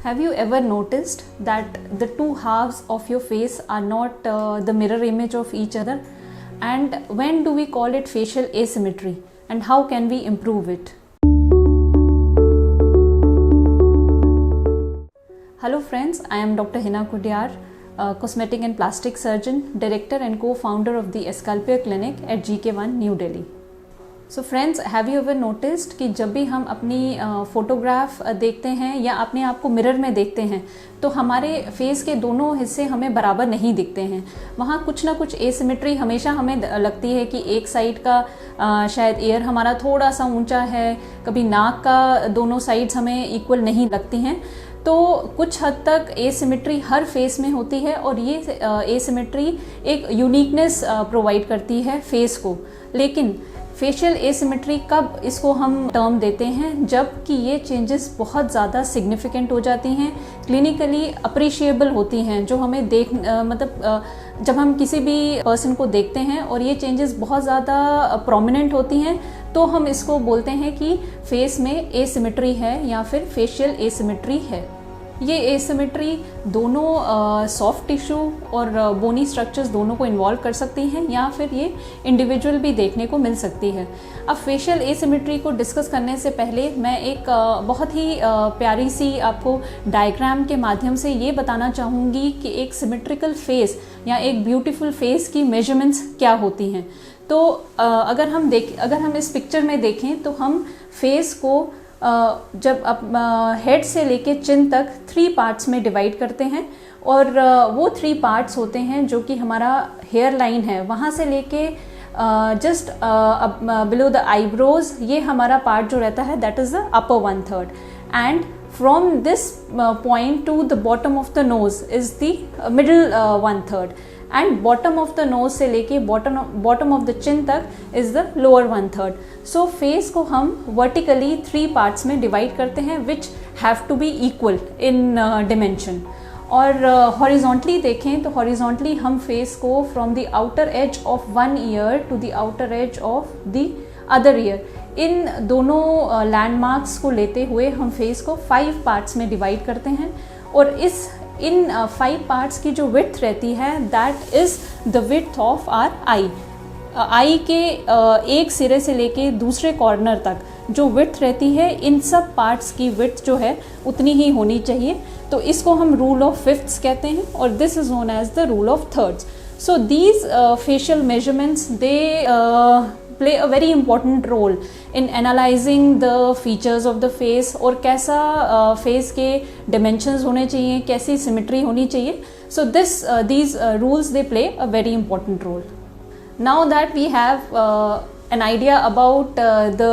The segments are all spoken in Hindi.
Have you ever noticed that the two halves of your face are not the mirror image of each other? And when do we call it facial asymmetry? And how can we improve it? Hello friends, I am Dr. Hina Kudyar, cosmetic and plastic surgeon, director and co-founder of the Escalpia Clinic at GK1 New Delhi. So friends, have you ever noticed कि जब भी हम अपनी फ़ोटोग्राफ देखते हैं या अपने आप को मिरर में देखते हैं तो हमारे फेस के दोनों हिस्से हमें बराबर नहीं दिखते हैं. वहाँ कुछ ना कुछ एसिमेट्री हमेशा हमें लगती है कि एक साइड का शायद ईयर हमारा थोड़ा सा ऊंचा है, कभी नाक का दोनों साइड्स हमें इक्वल नहीं लगती हैं. तो कुछ हद तक एसिमेट्री हर फेस में होती है और ये एसिमेट्री एक यूनिकनेस प्रोवाइड करती है फेस को. लेकिन फेशियल एसिमेट्री कब इसको हम टर्म देते हैं? जब कि ये चेंजेस बहुत ज़्यादा सिग्निफिकेंट हो जाती हैं, क्लिनिकली अप्रिशिएबल होती हैं, जो हमें जब हम किसी भी पर्सन को देखते हैं और ये चेंजेस बहुत ज़्यादा प्रोमिनेंट होती हैं तो हम इसको बोलते हैं कि फेस में एसिमेट्री है या फिर फेशियल एसिमेट्री है. ये एसिमेट्री दोनों सॉफ्ट टिश्यू और बोनी स्ट्रक्चर्स दोनों को इन्वॉल्व कर सकती हैं या फिर ये इंडिविजुअल भी देखने को मिल सकती है. अब फेशियल एसिमेट्री को डिस्कस करने से पहले मैं एक बहुत ही प्यारी सी आपको डायग्राम के माध्यम से ये बताना चाहूँगी कि एक सिमेट्रिकल फेस या एक ब्यूटीफुल फेस की मेजरमेंट्स क्या होती हैं. तो अगर हम इस पिक्चर में देखें तो हम फेस को जब हेड से लेके चिन तक 3 पार्ट्स में डिवाइड करते हैं और वो 3 पार्ट्स होते हैं जो कि हमारा हेयर लाइन है, वहाँ से लेके जस्ट बिलो द आईब्रोज, ये हमारा पार्ट जो रहता है that is the upper 1/3 and from this point to the bottom of the nose is the middle 1/3 and bottom of the nose से लेके बॉटम ऑफ द चिन तक is the lower 1/3. So face को हम वर्टिकली 3 पार्ट्स में डिवाइड करते हैं which have to be equal in dimension. और हॉरिजॉन्टली देखें तो हॉरिजॉन्टली हम फेस को from the outer edge of one ear to the outer edge of the other ear, इन दोनों लैंडमार्क्स को लेते हुए हम फेस को 5 पार्ट्स में डिवाइड करते हैं. और इन 5 पार्ट्स की जो विड्थ रहती है that is the width of our eye. Eye के एक सिरे से लेके दूसरे कॉर्नर तक जो विड्थ रहती है, इन सब पार्ट्स की विड्थ जो है उतनी ही होनी चाहिए. तो इसको हम रूल ऑफ फिफ्थ्स कहते हैं और this is known as the rule of thirds. So these facial measurements they play a very important role in analyzing the features of the face और कैसा face के dimensions होने चाहिए, कैसी symmetry होनी चाहिए. So these rules they play a very important role. Now that we have an idea about the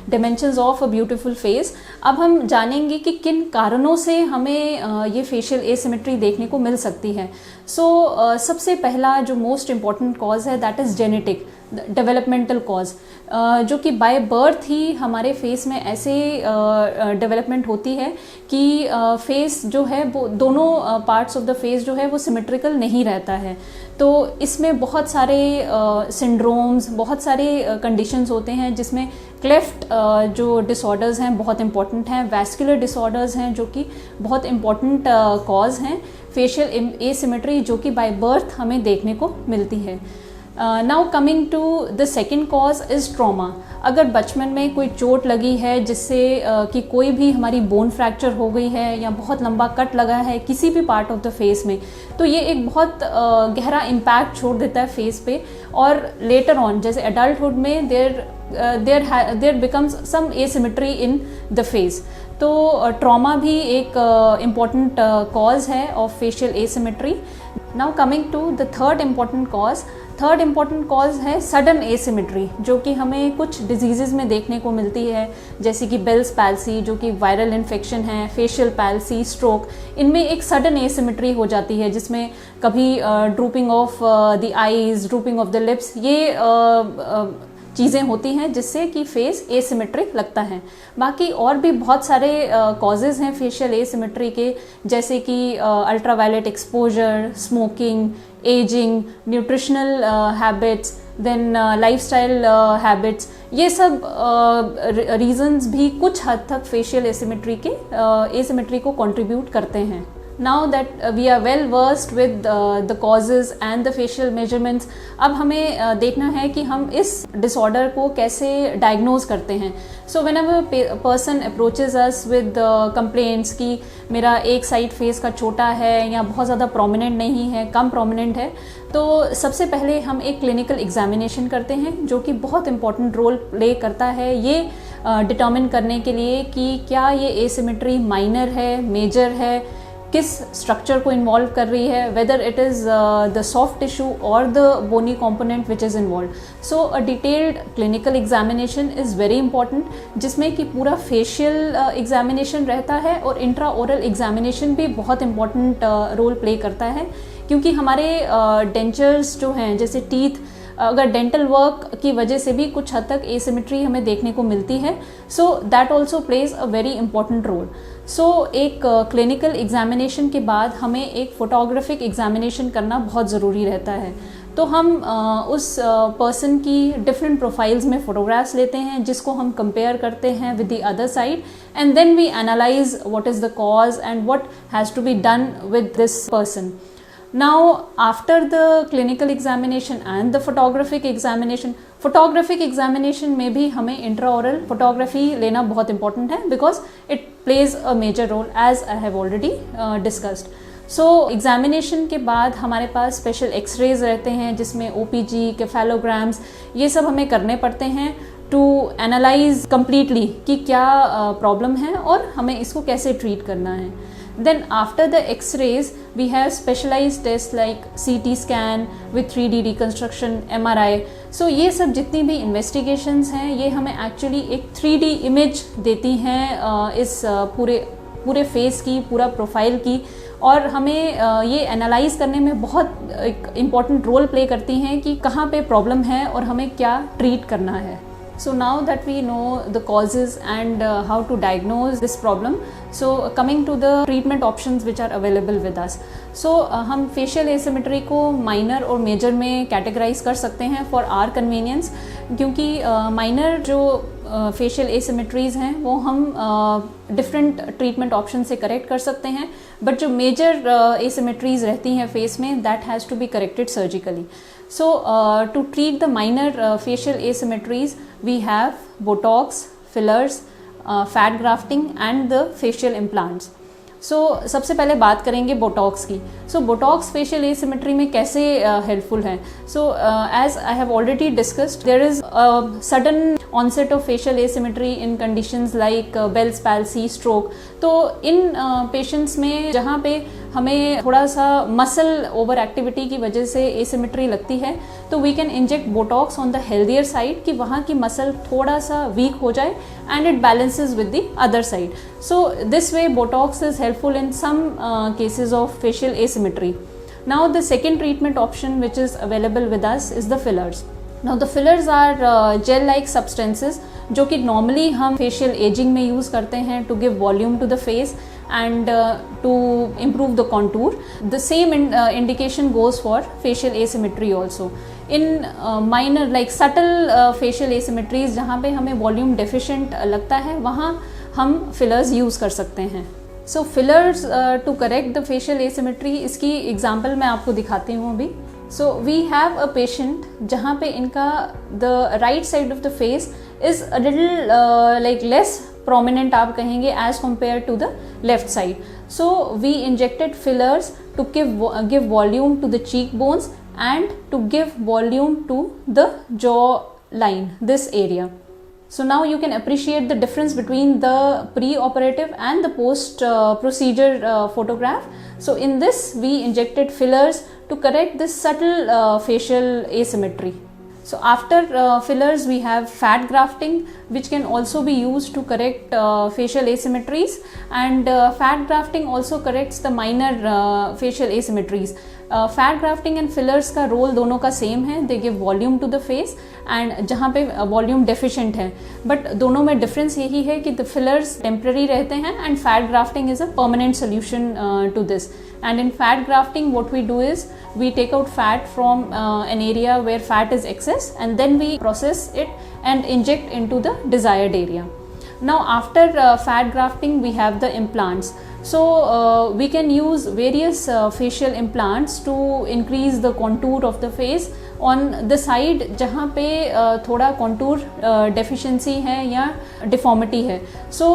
dimensions of a beautiful face, अब हम जानेंगे कि किन कारणों से हमें ये फेशियल एसिमेट्री देखने को मिल सकती है. सो सबसे पहला जो मोस्ट इम्पॉर्टेंट कॉज है that is genetic developmental cause, जो कि बाय बर्थ ही हमारे फेस में ऐसे डेवलपमेंट होती है कि फेस जो है वो दोनों पार्ट्स ऑफ द फेस जो है वो सिमेट्रिकल नहीं रहता है. तो इसमें बहुत सारे सिंड्रोम्स, बहुत सारे कंडीशंस होते हैं जिसमें क्लेफ्ट जो डिसऑर्डर्स हैं बहुत इंपॉर्टेंट हैं, वैस्कुलर डिसऑर्डर्स हैं जो कि बहुत इंपॉर्टेंट कॉज हैं फेशियल एसिमेट्री जो कि बाय बर्थ हमें देखने को मिलती है. Now coming to the second cause is trauma. अगर बचपन में कोई चोट लगी है जिससे कि कोई भी हमारी बोन फ्रैक्चर हो गई है या बहुत लंबा कट लगा है किसी भी पार्ट ऑफ द फेस में, तो ये एक बहुत गहरा इम्पैक्ट छोड़ देता है फेस पे. और लेटर ऑन जैसे एडल्टहुड में there becomes some asymmetry in the face. तो ट्रॉमा भी एक इम्पॉर्टेंट कॉज है of facial asymmetry. Now coming to the third important cause है सडन एसिमेट्री, जो कि हमें कुछ डिजीज़ में देखने को मिलती है जैसे कि बेल्स पैल्सी जो कि वायरल इन्फेक्शन है, फेशियल पैल्सी, स्ट्रोक. इनमें एक सडन एसिमेट्री हो जाती है जिसमें कभी drooping of the eyes, drooping of the lips, ये चीज़ें होती हैं जिससे कि फेस एसिमेट्रिक लगता है. बाकी और भी बहुत सारे कॉजेज़ हैं फेशियल एसिमेट्री के, जैसे कि ultraviolet exposure, smoking, ageing, nutritional habits, then lifestyle habits, ये सब रीजंस भी कुछ हद तक फेशियल एसिमेट्री को कंट्रीब्यूट करते हैं। Now that we are well versed with the causes and the facial measurements, अब हमें देखना है कि हम इस disorder को कैसे diagnose करते हैं। So whenever a person approaches us with complaints कि मेरा एक साइड फेस का छोटा है या बहुत ज़्यादा prominent नहीं है, कम prominent है, तो सबसे पहले हम एक clinical examination करते हैं जो कि बहुत important role play करता है ये determine करने के लिए कि क्या ये asymmetry minor है, major है, किस स्ट्रक्चर को इन्वॉल्व कर रही है, whether it is the soft tissue और the bony component which is involve. So a detailed clinical examination is very important, जिसमें कि पूरा फेशियल एग्जामिनेशन रहता है और इंट्रा ओरल एग्जामिनेशन भी बहुत इंपॉर्टेंट रोल प्ले करता है, क्योंकि हमारे डेंचर्स जो हैं जैसे टीथ, अगर डेंटल वर्क की वजह से भी कुछ हद तक एसिमेट्री हमें देखने को मिलती है, so that also plays a very important role. So एक क्लिनिकल एग्जामिनेशन के बाद हमें एक फोटोग्राफिक एग्जामिनेशन करना बहुत ज़रूरी रहता है। तो हम उस पर्सन की डिफरेंट प्रोफाइल्स में फ़ोटोग्राफ्स लेते हैं जिसको हम कंपेयर करते हैं with the other side, and then we analyse what is the cause and what has to be done with this person. Now after the clinical examination and the photographic examination में भी हमें intraoral photography लेना बहुत important है because it plays a major role as I have already discussed. So examination के बाद हमारे पास special x-rays रहते हैं जिसमें OPG, cephalograms ये सब हमें करने पड़ते हैं to analyze completely कि क्या problem है और हमें इसको कैसे treat करना है। Then after the X-rays, we have specialized tests like CT scan with 3D reconstruction, MRI. So ये सब जितनी भी investigations हैं ये हमें actually एक 3D image देती हैं इस पूरे face की, पूरा profile की, और हमें ये analyze करने में बहुत एक important role play करती हैं कि कहाँ पे problem है और हमें क्या treat करना है। So now that we know the causes and how to diagnose this problem, so coming to the treatment options which are available with us. So हम facial asymmetry को minor और major में categorize कर सकते हैं for our convenience, क्योंकि minor जो facial asymmetries हैं वो हम different treatment options से correct कर सकते हैं, but जो major asymmetries रहती हैं face में that has to be corrected surgically. So to treat the minor facial asymmetries we have Botox, fillers, fat grafting and the facial implants. So सबसे पहले बात करेंगे बोटॉक्स की। So बोटॉक्स फेशियल एसिमेट्री में कैसे हेल्पफुल है? So as I have already discussed, there is a sudden onset of facial asymmetry in conditions like Bell's palsy, stroke. तो इन पेशेंट्स में जहाँ पे हमें थोड़ा सा मसल ओवर एक्टिविटी की वजह से एसिमेट्री लगती है, तो we can inject Botox on the healthier side कि वहाँ की मसल थोड़ा सा वीक हो जाए and it balances with the other side. So this way Botox is helpful in some cases of facial asymmetry. Now the second treatment option which is available with us is the fillers. Now the fillers are gel-like substances जो कि normally हम facial aging में use करते हैं to give volume to the face and to improve the contour. The same indication goes for facial asymmetry also. In minor like subtle facial asymmetries जहाँ पे हमें volume deficient लगता है वहाँ हम fillers use कर सकते हैं. So fillers to correct the facial asymmetry, इसकी एग्जाम्पल मैं आपको दिखाती हूँ अभी. So we have a patient जहाँ पे इनका the right side of the face is a little like less prominent आप कहेंगे as compare to the left side. So we injected fillers to give volume to the cheek bones and to give volume to the jaw line, this area. So now you can appreciate the difference between the pre-operative and the post-procedure photograph. So in this we injected fillers to correct this subtle facial asymmetry. So after fillers we have fat grafting which can also be used to correct facial asymmetries, and fat grafting also corrects the minor facial asymmetries. Fat grafting and fillers का रोल दोनों का सेम है, they give volume to the face, and जहाँ पे वॉल्यूम डेफिशिएंट है, बट दोनों में डिफरेंस यही है कि द फिलर्स टेम्पररी रहते हैं and fat grafting is a permanent solution to this. And in fat grafting, what we do is we take out fat from an area where fat is excess, and then we process it and inject into the desired area. Now after fat grafting, we have the implants. So we can use various facial implants to increase the contour of the face on the side जहाँ पे थोड़ा contour deficiency है या deformity है. So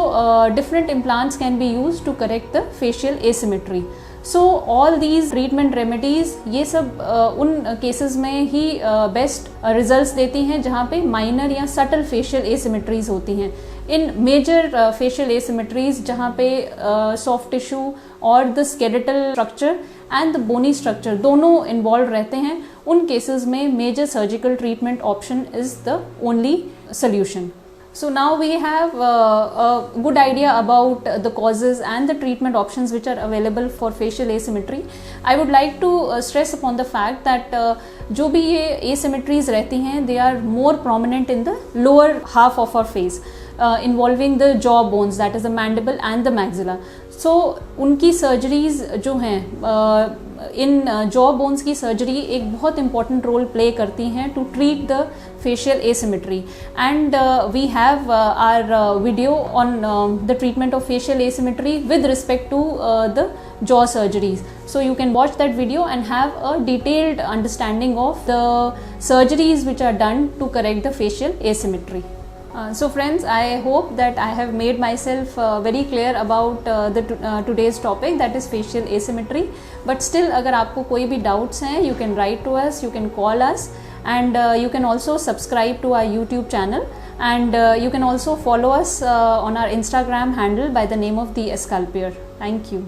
different implants can be used to correct the facial asymmetry. So all these treatment remedies ये सब उन केसेस में ही बेस्ट रिजल्ट्स देती हैं जहाँ पे माइनर या सटल फेशियल एसिमेट्रीज होती हैं. इन मेजर फेशियल एसिमेट्रीज जहाँ पे सॉफ्ट टिश्यू और the skeletal structure and the bony structure दोनों इन्वॉल्व रहते हैं, उन केसेस में major surgical treatment option is the only solution. So now we have a good idea about the causes and the treatment options which are available for facial asymmetry. I would like to stress upon the fact that जो भी ये asymmetries रहती हैं, they are more prominent in the lower half of our face, involving the jaw bones, that is the mandible and the maxilla. So उनकी सर्जरीज जो हैं इन जॉ बोन्स की सर्जरी एक बहुत इंपॉर्टेंट रोल प्ले करती हैं to treat the facial asymmetry, and we have our video on the treatment of facial asymmetry with respect to the jaw surgeries. So you can watch that video and have a detailed understanding of the surgeries which are done to correct the facial asymmetry. So friends, I hope that I have made myself very clear about today's topic, that is facial asymmetry. But still, अगर आपको कोई भी doubts हैं, you can write to us, you can call us, and you can also subscribe to our YouTube channel, and you can also follow us on our Instagram handle by the name of The Escalpier. Thank you.